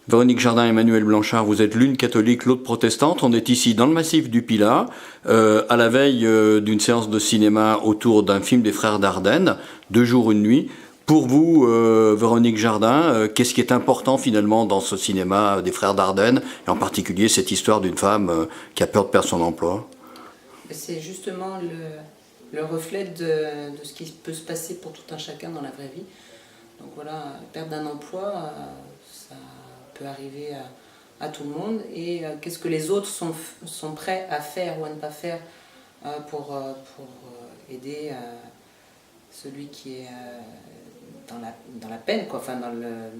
Véronique Jardin et Emmanuel Blanchard, vous êtes l'une catholique, l'autre protestante. On est ici dans le massif du Pilat, à la veille d'une séance de cinéma autour d'un film des frères Dardenne, 2 jours, 1 nuit. Pour vous, Véronique Jardin, qu'est-ce qui est important finalement dans ce cinéma des frères Dardenne, et en particulier cette histoire d'une femme qui a peur de perdre son emploi? C'est justement le reflet de ce qui peut se passer pour tout un chacun dans la vraie vie. Donc voilà, perdre un emploi, ça peut arriver à tout le monde. Et qu'est-ce que les autres sont prêts à faire ou à ne pas faire pour aider celui qui est dans la peine, quoi, enfin dans le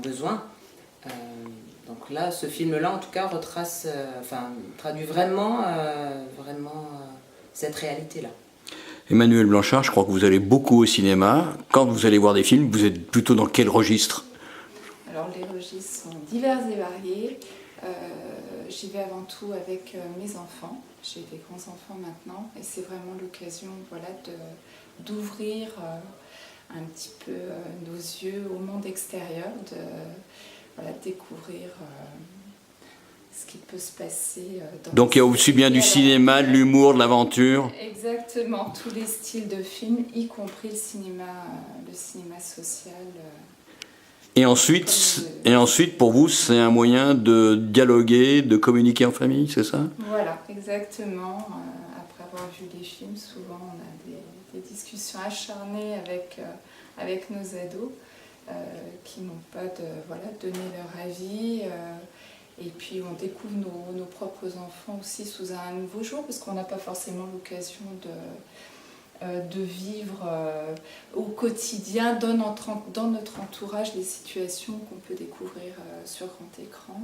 besoin. Donc là, ce film-là, en tout cas, traduit vraiment cette réalité-là. Emmanuel Blanchard, je crois que vous allez beaucoup au cinéma. Quand vous allez voir des films, vous êtes plutôt dans quel registre? Alors les registres sont divers et variés. J'y vais avant tout avec mes enfants. J'ai des grands-enfants maintenant et c'est vraiment l'occasion, voilà, d'ouvrir un petit peu nos yeux au monde extérieur, voilà, découvrir ce qui peut se passer Donc il y a aussi bien du cinéma, de l'humour, de l'aventure. Exactement, tous les styles de films, y compris le cinéma social. Et ensuite, pour vous, c'est un moyen de dialoguer, de communiquer en famille, c'est ça? Voilà, exactement. Après avoir vu les films, souvent on a des discussions acharnées avec nos ados qui n'ont pas donné leur avis. Et puis on découvre nos propres enfants aussi sous un nouveau jour, parce qu'on n'a pas forcément l'occasion de vivre au quotidien dans notre entourage les situations qu'on peut découvrir sur grand écran.